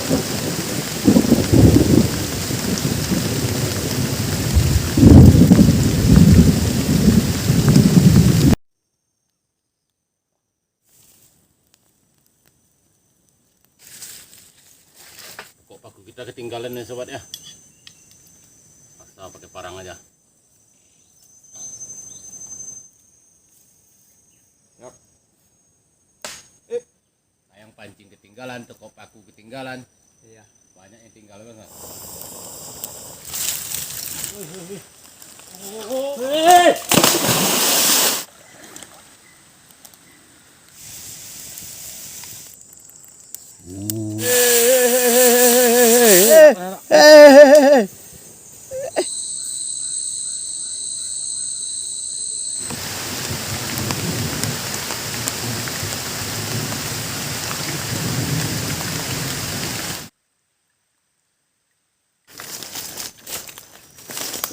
Kok paku kita ketinggalan nih sobat ya. Asal pakai parang aja. Yap. Sayang pancing ketinggalan, toko paku ketinggalan. Iya. Banyak yang tinggal banget.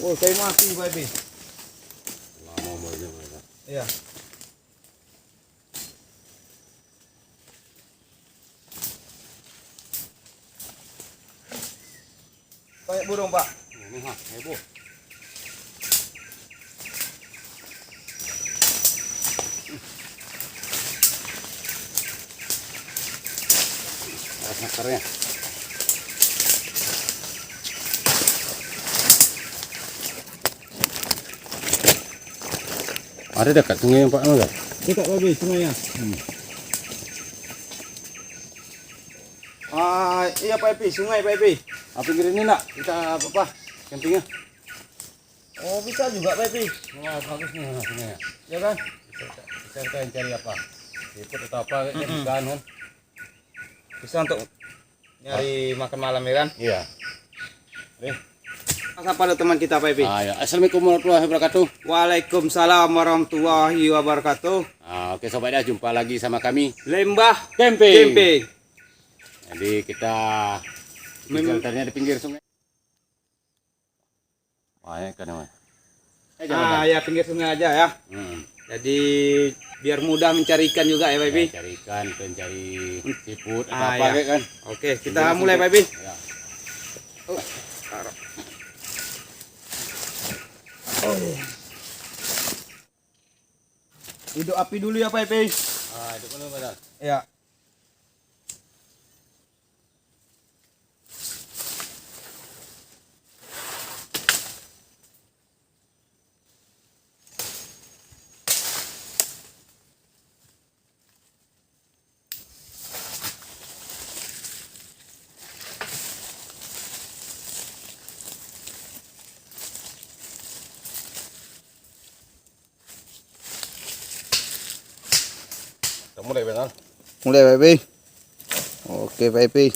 Oh, kayu mati, Pak Epi. Lama banget mereka. Iya. Kayak burung, Pak. Ini heboh. Akarnya. Ada dekat sungai yang Pak enggak? Dekat Pak Epi, sungainya. Iya Pak Epi, sungai Pak Epi. Pinggir ini nak kita apa campingnya? Oh, bisa juga Pak Epi. Wah, bagus nih sungainya. Ya kan? Kita cari apa? Siput atau apa kayak ikan kan? Bisa untuk nyari makan malam ya kan? Iya. Apa ada teman kita Pak Epi? Ya. Assalamualaikum warahmatullahi wabarakatuh. Waalaikumsalam warahmatullahi wabarakatuh. Oke sobat ya, jumpa lagi sama kami Lembah Camping. Camping. Jadi kita shelternya di pinggir sungai. Banyak kan namanya. Ya pinggir sungai aja ya. Jadi biar mudah mencari ikan juga ya Pak Epi. Cari ikan, cari siput atau Ya. apa kayak kan. Oke, kita mulai Pak Epi. Ya. Taruh. Hidup api dulu ya Pak Epi. Itu dulu benar. Ya. Kita mulai benar. Mulai Pak Epi. Oke Pak Epi.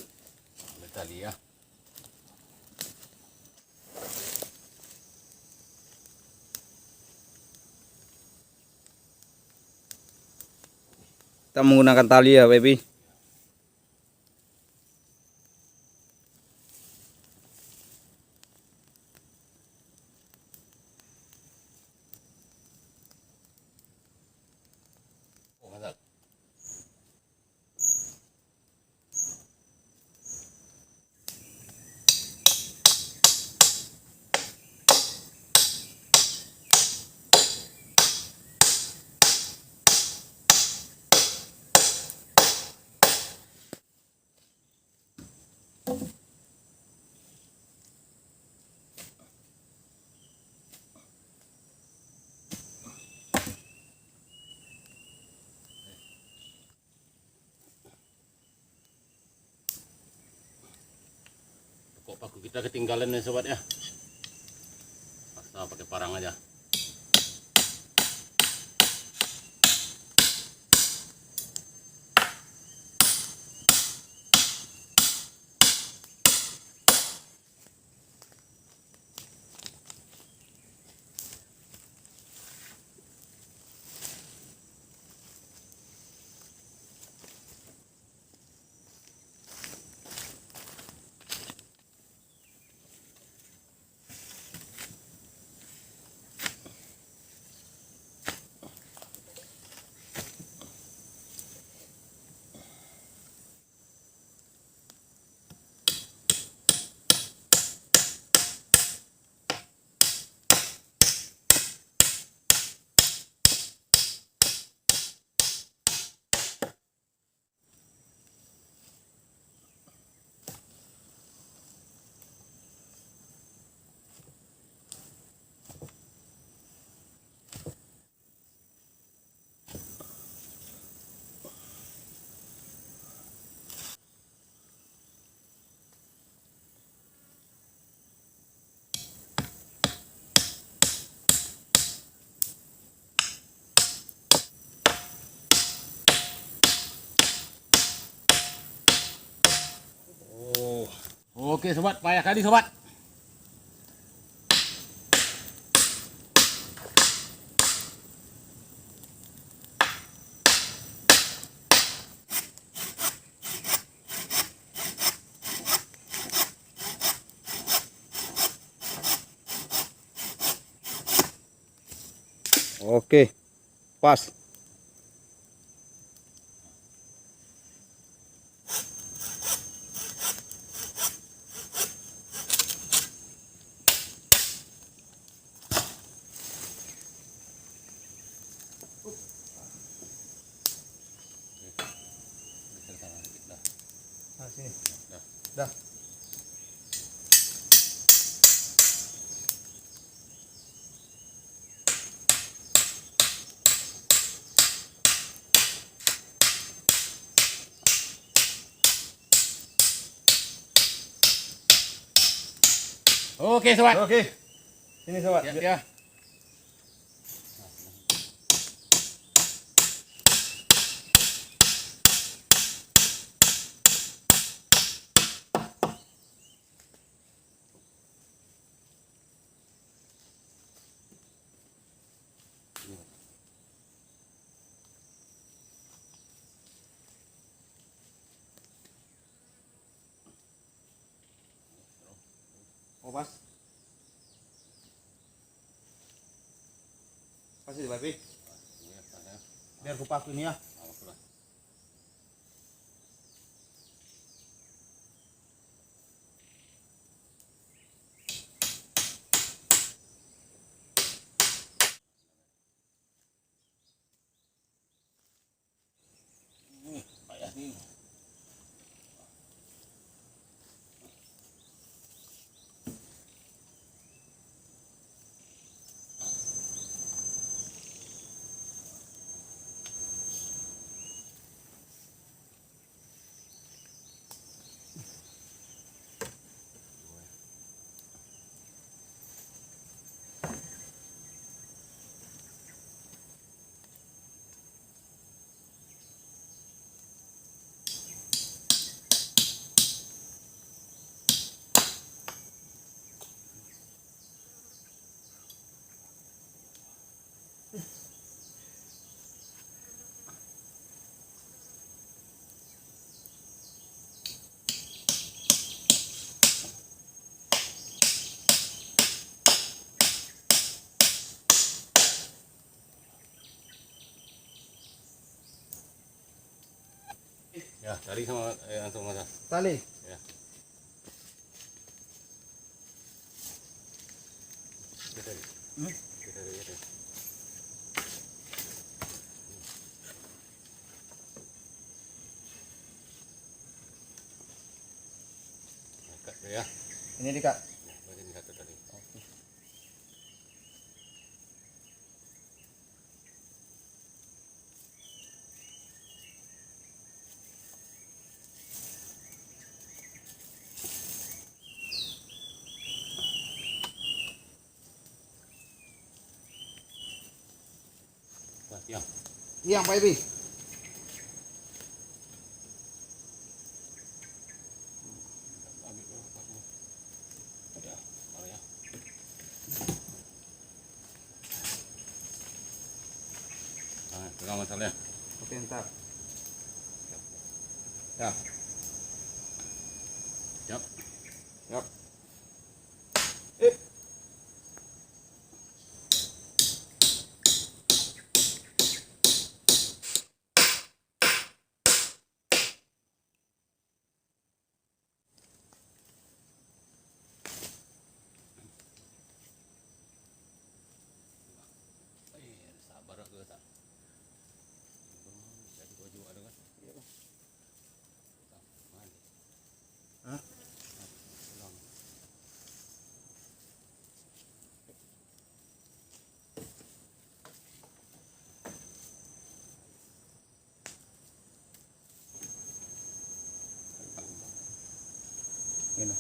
Ambil tali ya. Kita menggunakan tali ya Pak Epi. Oh, mantap. Kok paku kita ketinggalan nih sobat ya. Asal pakai parang aja. Oke sobat, payah kali sobat. Oke, pas. Nah, sini. Dah. Oke sobat. Oke. Sini sobat. Ya. Oh, pas. Pas itu, Babi. Biar kupas ini ya. Payah nih. Ya, tadi sama langsung masak. Tali. Ya. Kita. Kita. Kat ya. Ini di Kak. Ya, bagian satu tadi. Oke. Pas ya. Yang Pak Ibi. Ya, mari ya. Nah, pegang masalahnya. Oke, entar. Ya. Siap. Yap. Sabar ke tak. Jadi baju ada kan? Hah? Ini.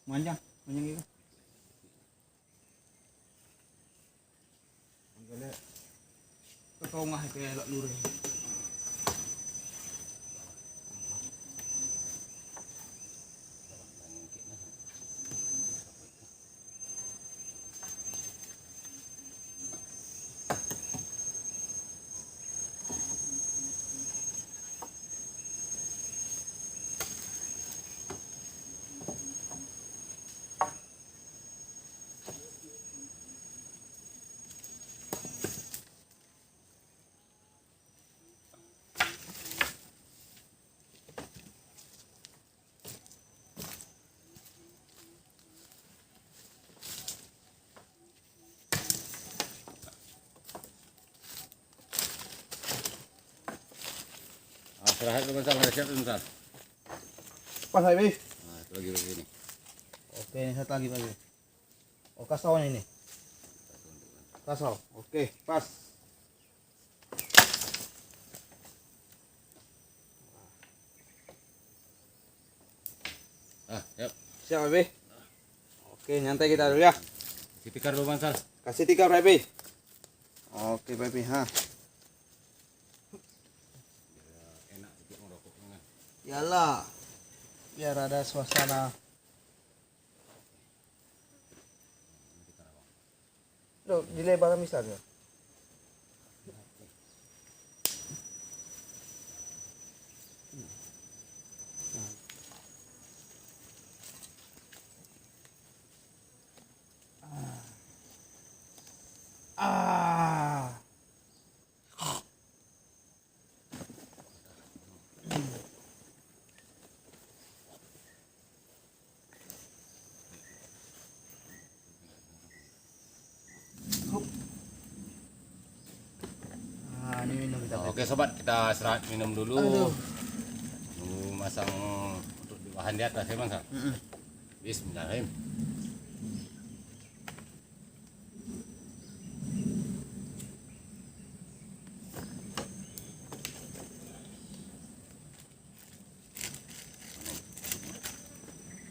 Manjang itu. Anggale ketongah kayak elok lurus. Serahkan ke Bang, ada siap belum, Bang? Pas Baby. Nah, itu lagi begini. Oke, ini satu lagi Baby. Oh, kasauan ini. Kasau. Oke, pas. Siap. Siap Baby. Oke, nyantai kita dulu ya. Kasih tikar dulu, Bang. Kasih tikar Baby. Oke Baby, ha. Enak untuk merokoknya. Yalah. Biar ada suasana. Loh, dilebar misalnya. Ah. Ah, ini minum kita. Oke sobat, kita istirahat minum dulu. Aduh. Tunggu masang untuk di bahan di atas ya, Bang. Bismillahirrahmanirrahim.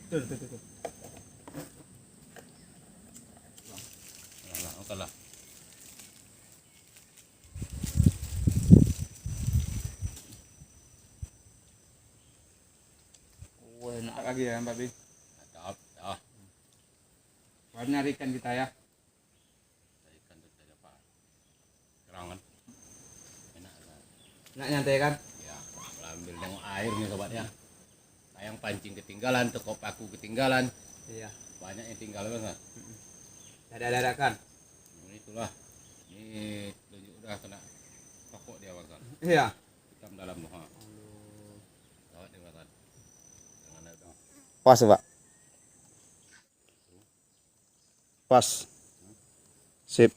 Tuh. Alah, oke lah. Oh, enak lagi ya, Mbak Bi. Mantap. Ah, Baru nyarikan kita ya. ikan itu saja Pak. Kerangan. Enak lah. Enak nyantai kan? Ya, ambil dengan air nih sobat ya. Sayang pancing ketinggalan, tekop aku ketinggalan. Iya. Banyak yang tinggal, Bang. Dadakan. Itulah. Ini tunjuk udah kena pokok dia, Bang. Iya. Hitam dalam tuh. Sobat dia, Bang. Jangan ada. Pas, Pak. Pas. Sip.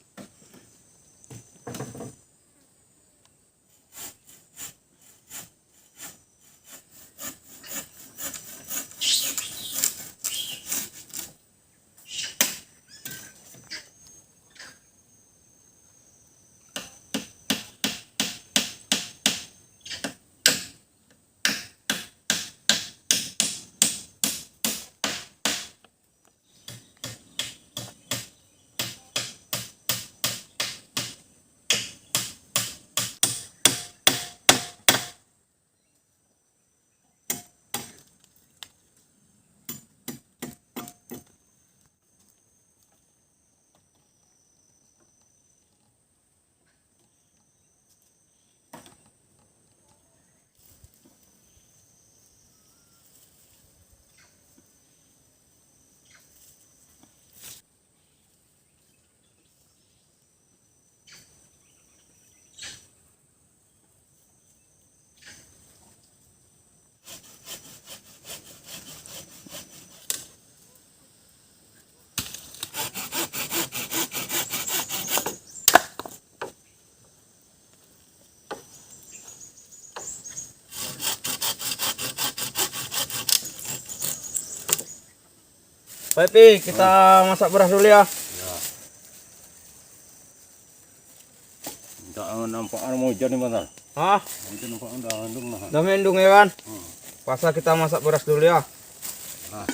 Baik, kita masak beras dulu ya. Ya. Minta nampak mau hujan nih, Bang. Hah? Nanti nampak udah andung nah. Udah mendung ya kan? Pasal kita masak beras dulu ya. Nah.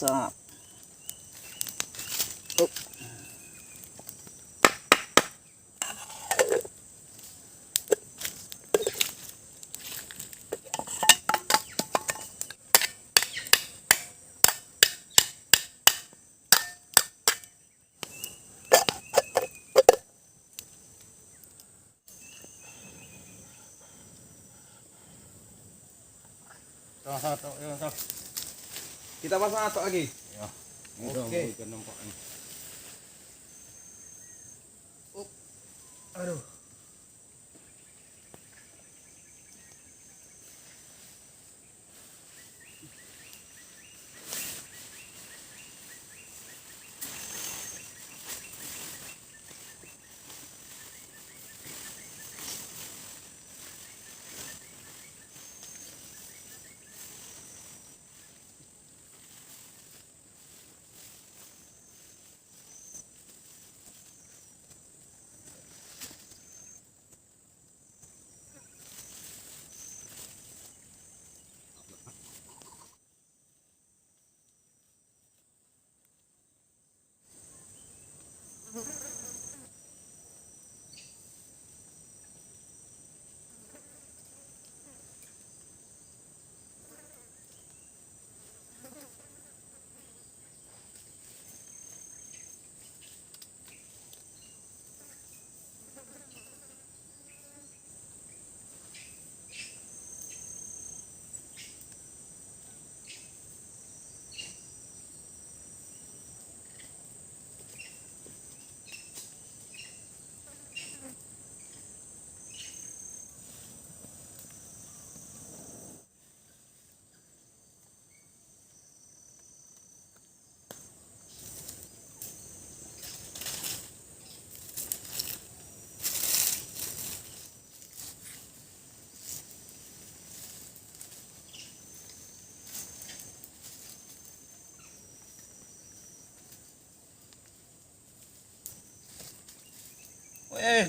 masak. Kita pasang atok lagi. Ya. Oke. Aduh.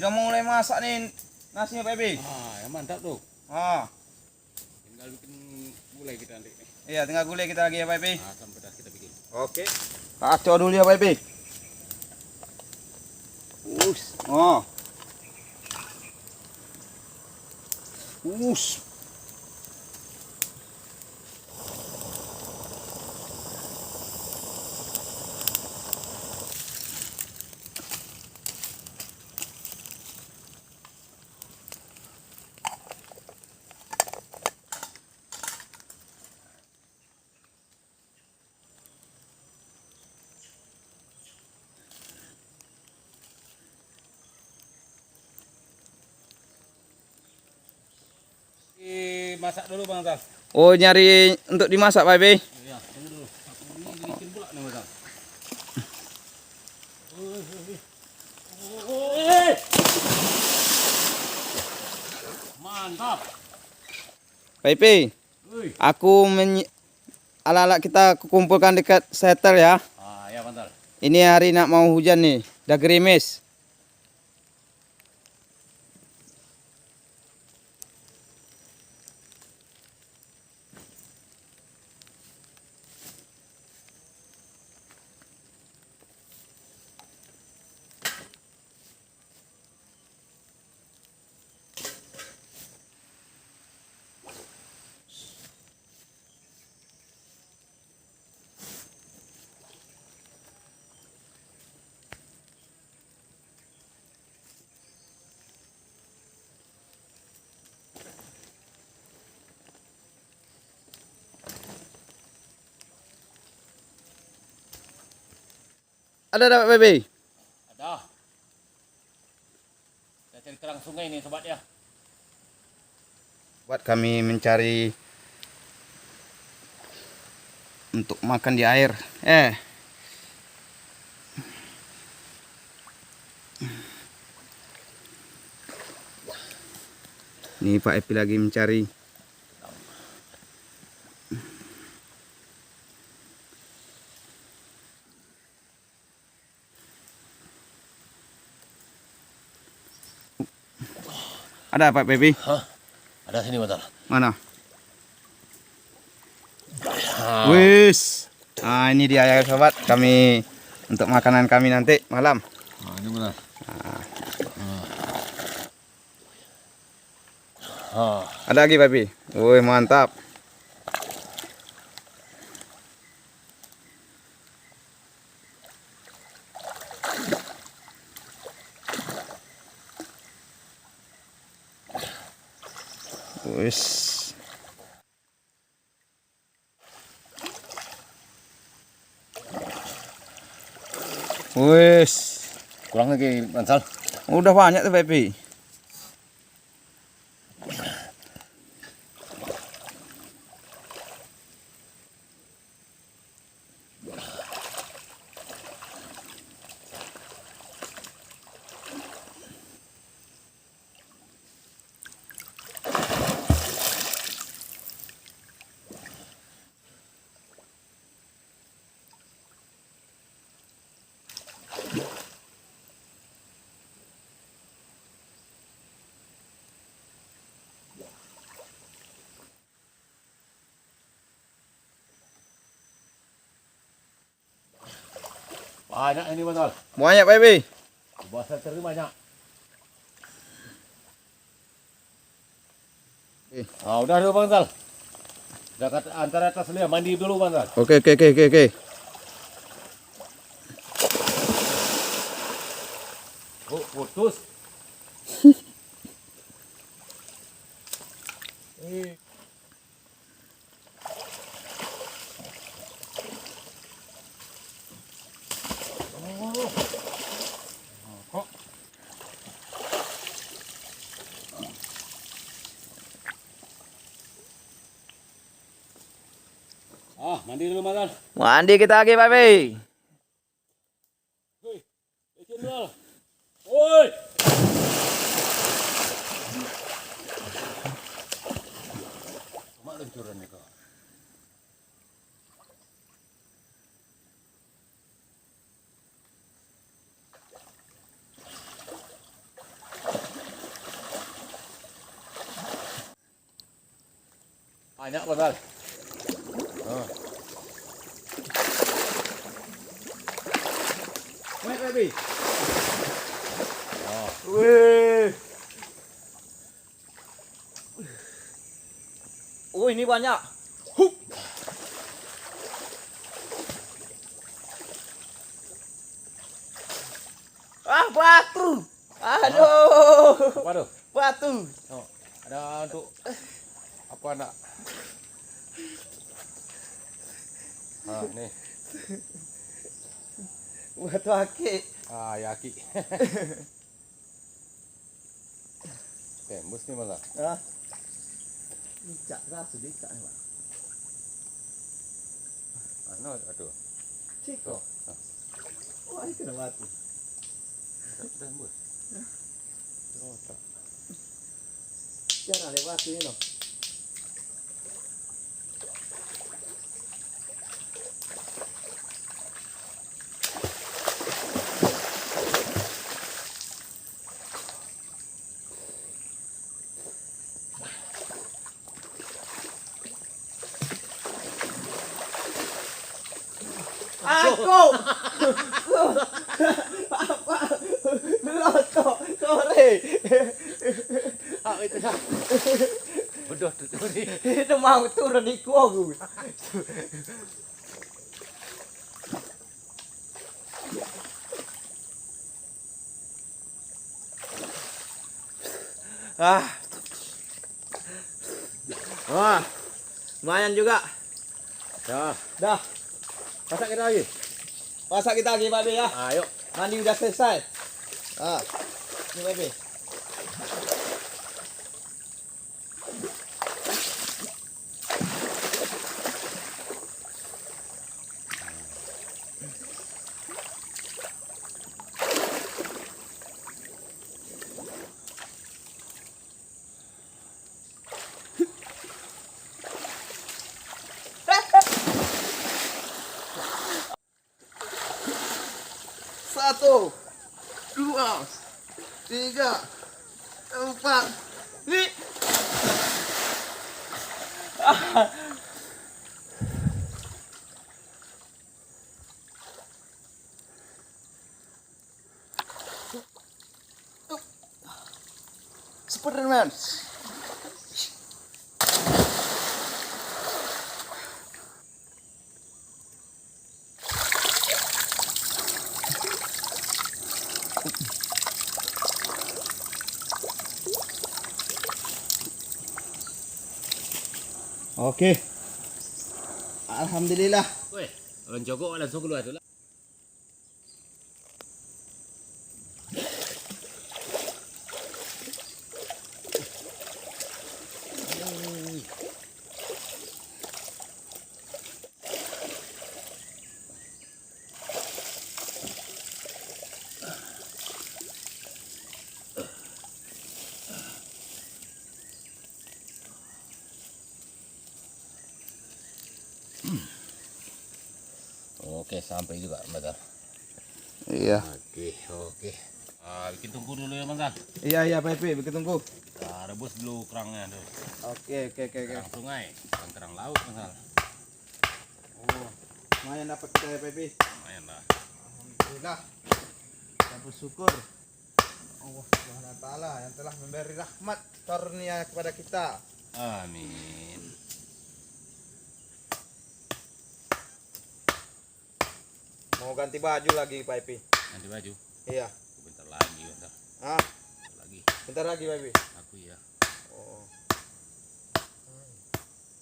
Udah mau mulai masak nih nasinya Pak Ebi. Ya mantap tuh. Tinggal bikin gulai kita nanti. Iya, tinggal gulai kita lagi ya Pak Ebi. Asam pedas kita bikin. Oke. Kacau dulu ya Pak Ebi. Masak dulu Bang Zal. Oh, nyari untuk dimasak Pak Ebi. Iya, tunggu dulu. Aku ini bikin pula nih Bang Zal. Mantap. Pak Ebi, Wih. aku ala-ala kita kumpulkan dekat setel ya. Ya Bang Zal. Ini hari nak mau hujan nih, udah gerimis. Ada Pak Ebi? Ada. Kita cari kerang sungai nih sobat ya. Buat kami mencari untuk makan di air. Nih Pak Epi lagi mencari. Ada Pak Epi? Ada sini Bang Zal. Mana? Wis. Nah, ini dia ya sobat, kami untuk makanan kami nanti malam. Nah, ini benar. Ada lagi Papi. Woi, mantap. Wis. Wis. Kurang lagi, Mansal. Udah banyak tuh Papi. Banyak ini, Mansal. Banyak Papi. Bahasa teri banyak. Udah dulu, Mansal. Dekat antara atas lihat mandi dulu, Mansal. Oke. Oh, putus. Mandi dulu, Mansal. Mandi kita lagi Papi. Woi. Mak luncuran ni kau. Banyak, Mansal. Baik Papi. Wih. Oh, ini banyak. Hup. Ah, batu. Aduh. Apa tu? Batu. Oh, ada untuk apa nak? Ni. Batu akik. Yaki. Tembus ni, Mansal. Ah. Dicak dah sedikit ni, Pak. Aduh. Ciko. Oh, ini kena batu. Tembus. Oh, tak. Jangan lewat ini loh. Aku. Apa? Lotok sore. Itu dah. Bodoh tu ni. Itu mau turun di aku. Wah. Lumayan juga. Dah. Masak kita lagi. Masak kita lagi, Pak Be ya. Ayo. Mandi udah selesai. Ini Pak Be. Satu, dua, tiga, empat, lima. Spiderman. Oke. Alhamdulillah. Weh, orang jogok langsung keluar tu lah. Oke, sampai juga, Bang. Iya. Oke. Bikin tungku dulu ya, Bang. Iya, Pak Epi, begitu tunggu. Kita rebus dulu kerangnya tuh. Oke. Kerang sungai, bukan kerang laut, Bang. Oh, lumayan dapat kita ya, Pak Epi. Lumayan lah. Alhamdulillah. Kita bersyukur Allah Subhanahu wa taala yang telah memberi rahmat karunia kepada kita. Amin. Mau ganti baju lagi, Pak Epi. Ganti baju. Iya. Bentar lagi, Bang. Ah, Bentar lagi. bentar lagi, Pak Epi. Aku ya. Oh.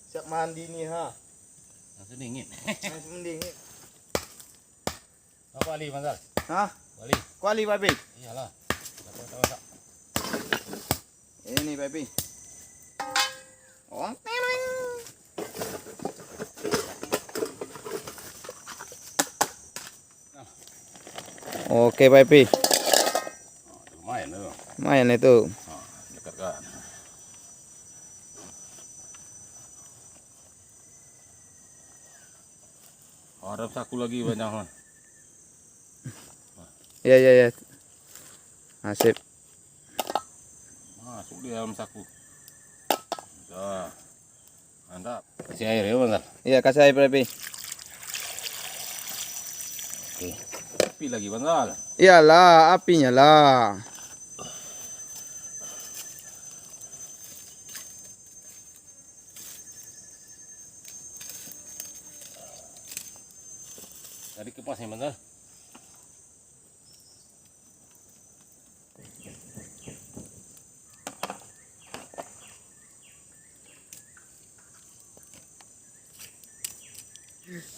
Siap mandi nih, ha. Langsung dingin. Langsung mending. Apa Ali, Bang? Hah? Wali. Kuali, Pak Epi. Iyalah. Tak. Ini, Pak Epi. Oh, teneng. Oke, Pak Epi. Lumayan tuh. Lumayan itu. Dekat kan. Harap saku lagi banyak, Man. Iya. Nasib. Masuk di dalam saku. Udah. Mantap. Kasih air ya, Bang. Iya, kasih air, Pak Epi. Oke. Api lagi, Bang. Iyalah, apinya lah. Tadi kipas nih, Bang.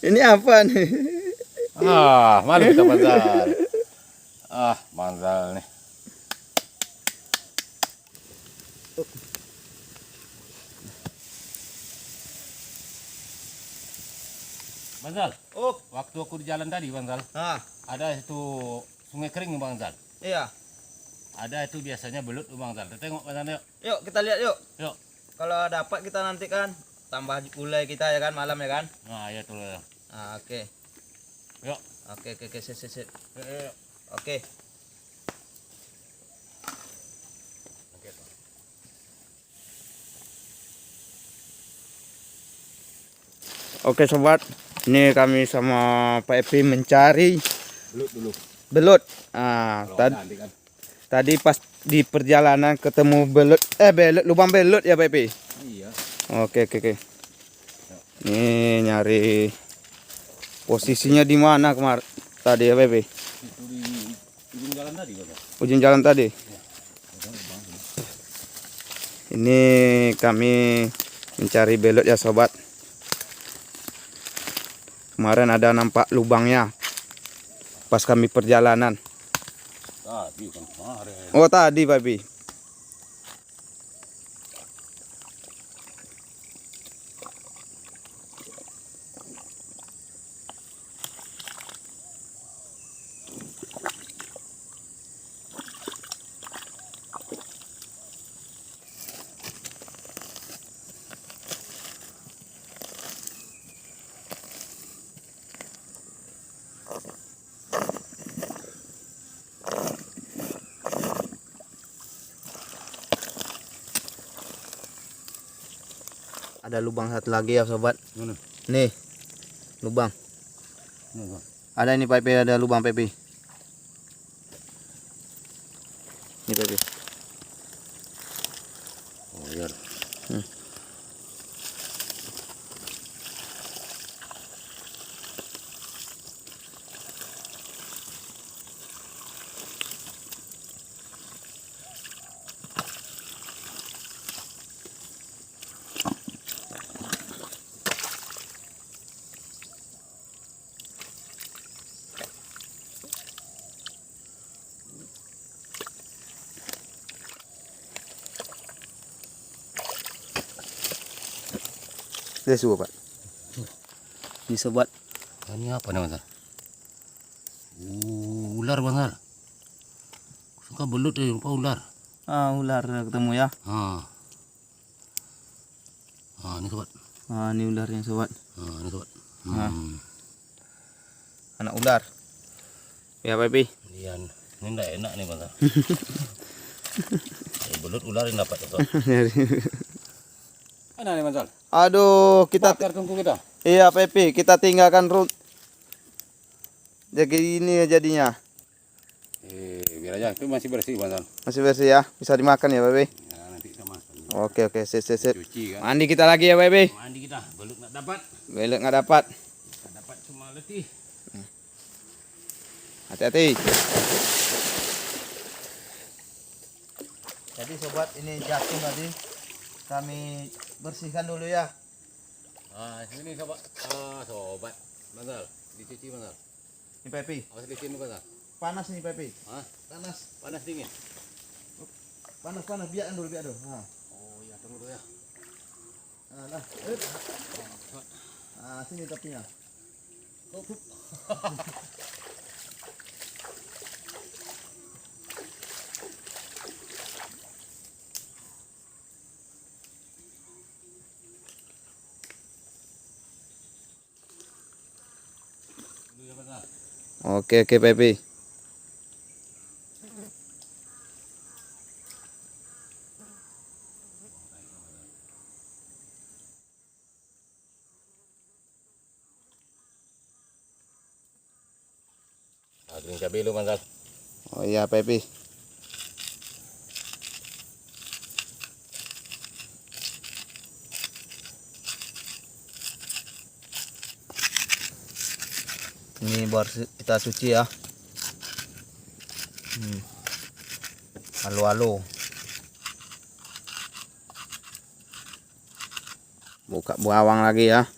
Ini apa nih? Malu kita Manzal. Manzal nih. Manzal, Oh, waktu aku di jalan tadi, Manzal, ada itu sungai kering, Bang Zal. iya. Ada itu biasanya belut, Bang Zal. Kita tengok, Bang Zal, yuk. Yuk kita lihat yuk. Yuk. Kalau dapat kita nanti kan tambah gulai kita ya kan malam ya kan. Nah, ya tuh. Nah, oke. Yuk. Oke, sit. Yuk. Oke. Oke sobat, ini kami sama Pak Epi mencari Belut dulu. belut. Kalau Tadi, nanti kan. tadi pas di perjalanan ketemu belut, lubang belut ya Pak Epi. Iya. Oke. Ini nyari posisinya di mana kemarin tadi ya Pak Epi? Itu di ujung jalan tadi, Bang. Ujung jalan tadi. Ini kami mencari belut ya sobat. Kemarin ada nampak lubangnya pas kami perjalanan. Tadi kan kemarin. Oh tadi Pak Epi. Ada lubang satu lagi ya sobat. Mana? Nih lubang. Mana, Bang? Ada ini Pak Epi, ada lubang Pak Epi. Ini Pak Epi. Oh iya. Dia suka, Pak. Ini sobat. Ini apa nih, Bang Sal? Ular, Bang Sal. Suka belut rupa ular. Ah, ular ketemu ya. Ini sobat. Ah, ini ularnya sobat. Ini sobat. Anak ular. Ya, Pak Pi. Iya, ini enggak enak nih, Bang Sal. Belut ular yang dapat, sobat. Mana nih, Bang Sal? Aduh, kita Bakar tungku kita. iya, Pak Pi, kita tinggalkan root. Jadi ini jadinya. Biar aja, itu masih bersih, Bang Sal. Masih bersih ya, bisa dimakan ya, Pak Pi. Ya, nanti kita masak. Oke, sip. Cuci kan. Mandi kita lagi ya, Pak Pi. Mandi kita, belut nggak dapat. Belok nggak dapat. Nggak dapat cuma letih. Hati-hati. Jadi sobat, ini jagung tadi kami bersihkan dulu ya. Sini sobat. Sobat. Bang Sal, dicuci, Bang Sal. Ini Pak Pi. Awas licin, Bang Sal. Panas nih Pak Pi. Panas. Panas dingin. Panas, biarkan dulu. Nah. Oh iya, tunggu dulu ya. Nah. Sini topinya. Dulu ya, Bang Sal. Oke Pak Pi. Kering cabai lu, Bang Sal. Oh iya Pak Pi. Ini baru kita cuci ya. Halo. Buka bawang lagi ya.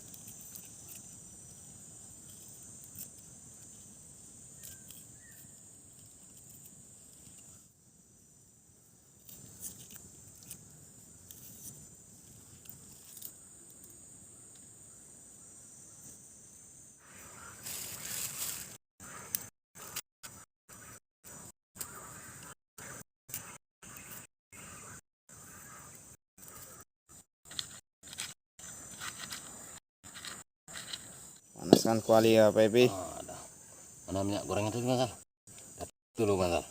Panaskan kuali ya Pak Pi. Mana minyak goreng itu, Bang Sal? Dulu, Bang Sal.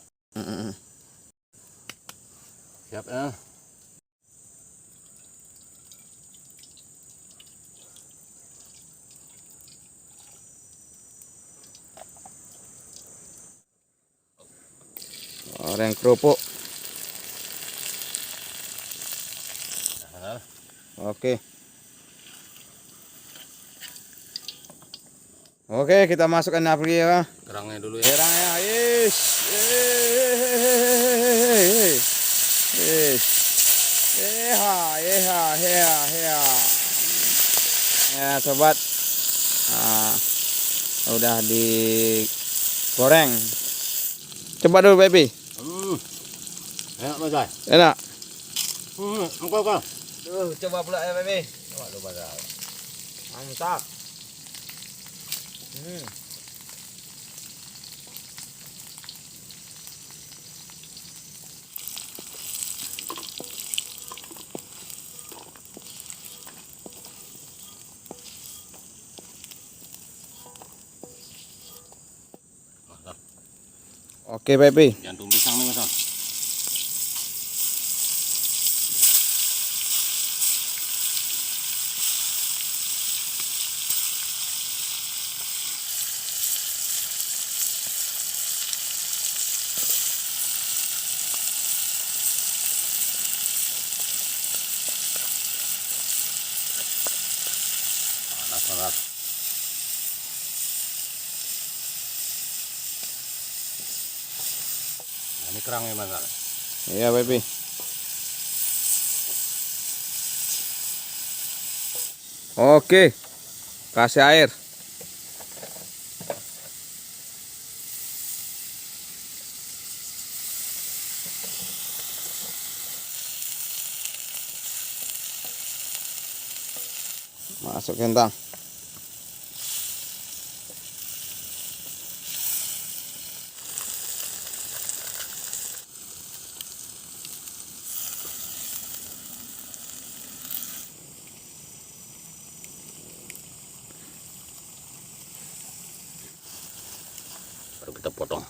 Siap ya. Goreng kerupuk. Oke, kita masukkan api ya. Kerangnya dulu ya. Kerangnya, yes. Ya sobat, udah digoreng. Coba dulu baby. Enak, Bang Sal. Enak. Engkau. Coba pula ya baby. Coba dulu Bang Sal. Mantap. Oke baby. Jantung pisang nih, Bang Sal. panas banget. Nah, ini kerangnya Mas. Iya, Baby. Oke. Kasih air. Masuk kentang. Baru kita potong.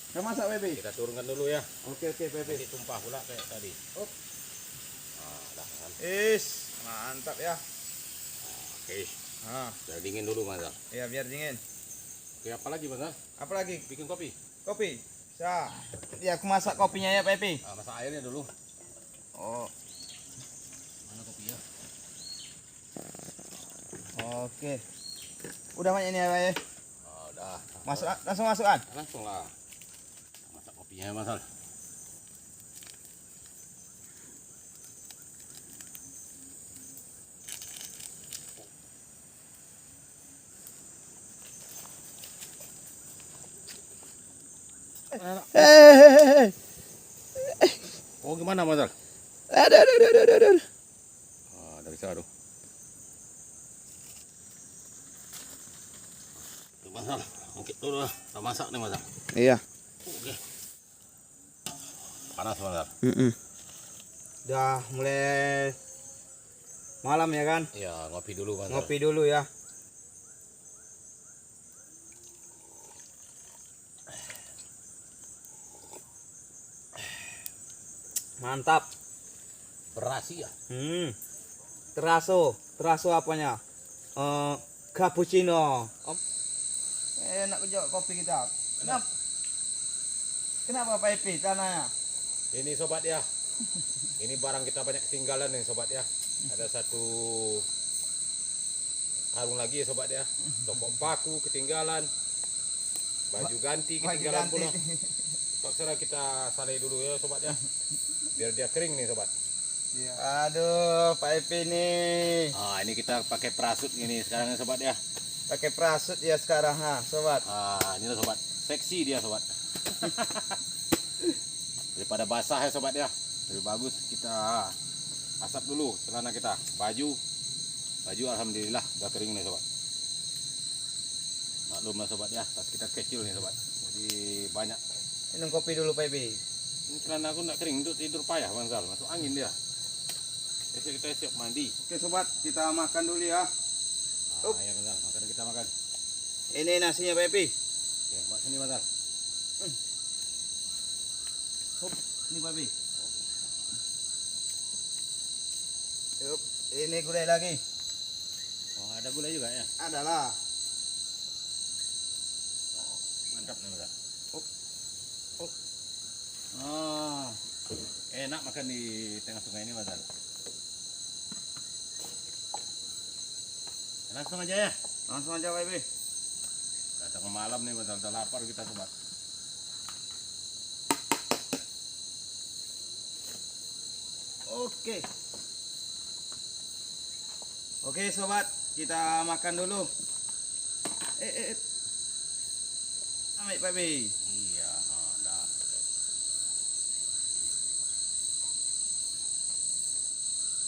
Kita masak, Baby. Kita turunkan dulu ya. Oke, Baby. Jadi tumpah pula kayak tadi. Nah, dah kan. Mantap ya. Oke. Ah, Biar dingin dulu Mas. iya biar dingin. Oke, apa lagi Mas? Apa lagi? Bikin kopi. Kopi. Bisa. Ya, aku masak kopinya ya, Baby. Ah, masak airnya dulu. Oh, Mana kopinya? oke. Udah banyak ini ya, Baby. Oh, udah. Masuk, langsung masukan. Langsung lah. Masak kopinya Mas. Eh. Oh, gimana Mas? Aduh. Ah, udah bisa aduh. Tuh, Mas. Ungkit dulu lah. Kita masak nih Mas. Iya. Oke. Panas Mas. Udah mulai malam ya kan? Iya, ngopi dulu Mas. Ngopi dulu ya. Mantap. Berasi ya. Teraso apanya? Cappuccino. Enak juga kopi kita. Kenapa Pak Epi tanahnya? Ini sobat ya. Ini barang kita banyak ketinggalan nih sobat ya. Ada satu karung lagi ya sobat ya. Topok paku ketinggalan. Baju ganti ketinggalan pula. Terserah kita saleh dulu ya sobat ya. Biar dia kering nih sobat. Iya. Aduh, Pak Epi nih. Ah, ini kita pakai perasut ini sekarang ya sobat ya. Pakai perasut ya sekarang ha, sobat. Ah, ini loh sobat. Seksi dia sobat. Daripada basah ya sobat ya. Lebih bagus kita asap dulu celana kita. Baju alhamdulillah udah kering nih sobat. Maklum lah sobat ya, tas kita kecil nih sobat. Jadi banyak. Minum kopi dulu Pak Epi. Ini celana aku nggak kering, untuk tidur payah Bangsal, masuk angin dia. Besok kita siap mandi. Oke sobat, kita makan dulu ya. Ya Bangsal, makanya kita makan. Ini nasinya Pak Epi. Oke, buat sini Bangsal. Ini Pak Epi. Yup, ini gulai lagi. Oh, ada gula juga ya? Adalah. Mantap nih Bangsal. Oh, Enak makan di tengah sungai ini Bangsal. Langsung aja ya. langsung aja Pak Epi. Datang malam nih Bangsal, udah lapar kita sobat. Oke. Oke sobat, kita makan dulu. Ambil Pak Epi. Iya, dah.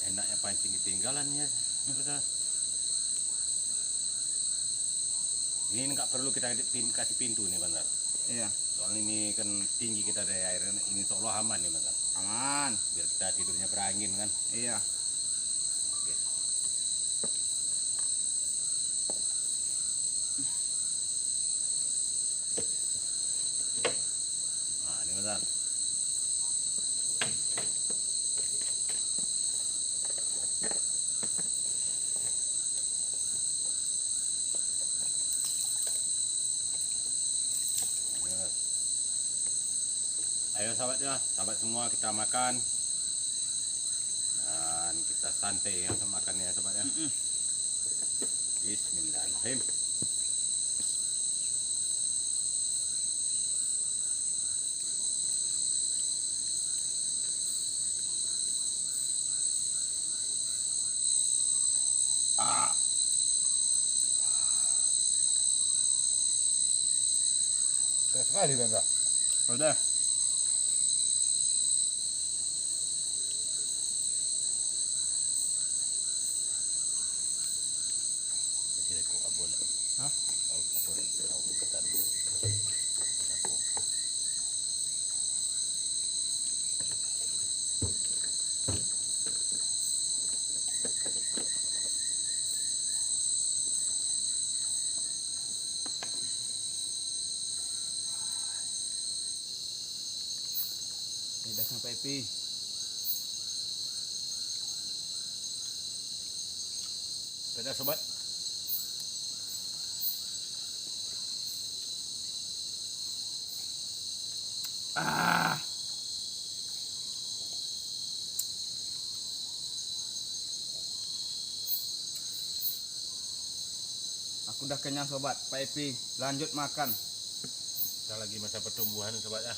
Enaknya pancing ketinggalan ya. Bangsal. Ini nggak perlu kita kasih pintu nih Bangsal. Iya, Soalnya ini kan tinggi kita dari air, ini insya Allah aman nih Bangsal. aman. Biar kita tidurnya berangin kan. Iya. Oke. Nah, ini Bangsal. sahabat ya, sahabat semua kita makan dan kita santai ya makannya sahabat ya. Bismillahirrahmanirrahim. Sekali bangga. Udah. Sila ko abon. Hah? Abon. Abon ketan. Udah sampai pi. Pada sobat. Aku udah kenyang sobat. Pak Epi, lanjut makan. Kita lagi masa pertumbuhan sobat ya.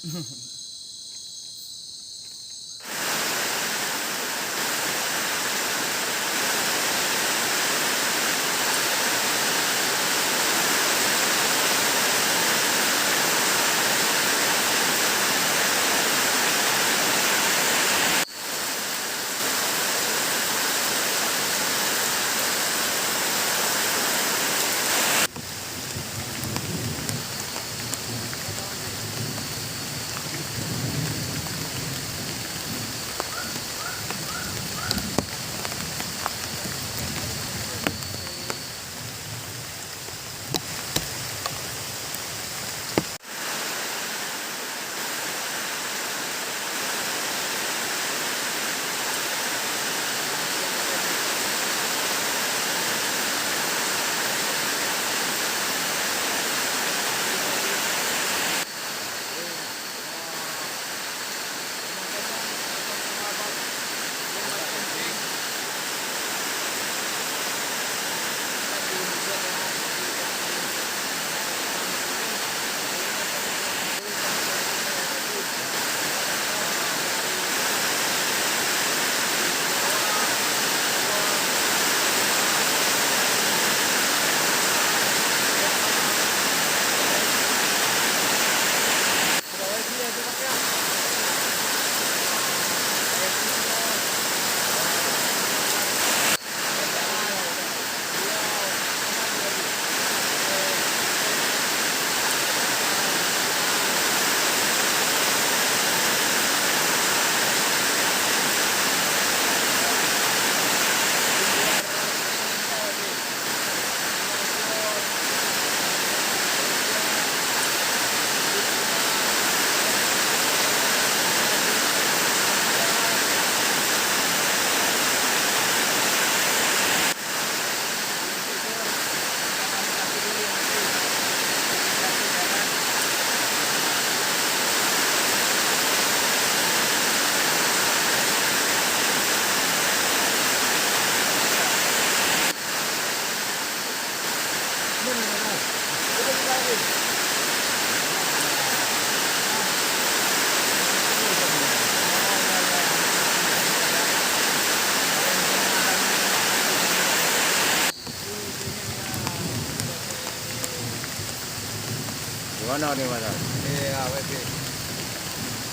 Gimana nih Mas? Iya, WP.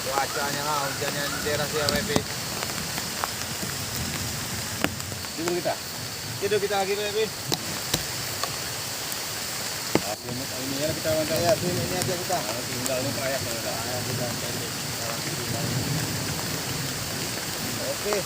Cuacanya hujannya deras ya, WP. Tidur kita. Tidur kita lagi, WP. Ini ya kita mantap. Ya, sini ini aja kita. Tinggal ini proyek ya udah. Oke.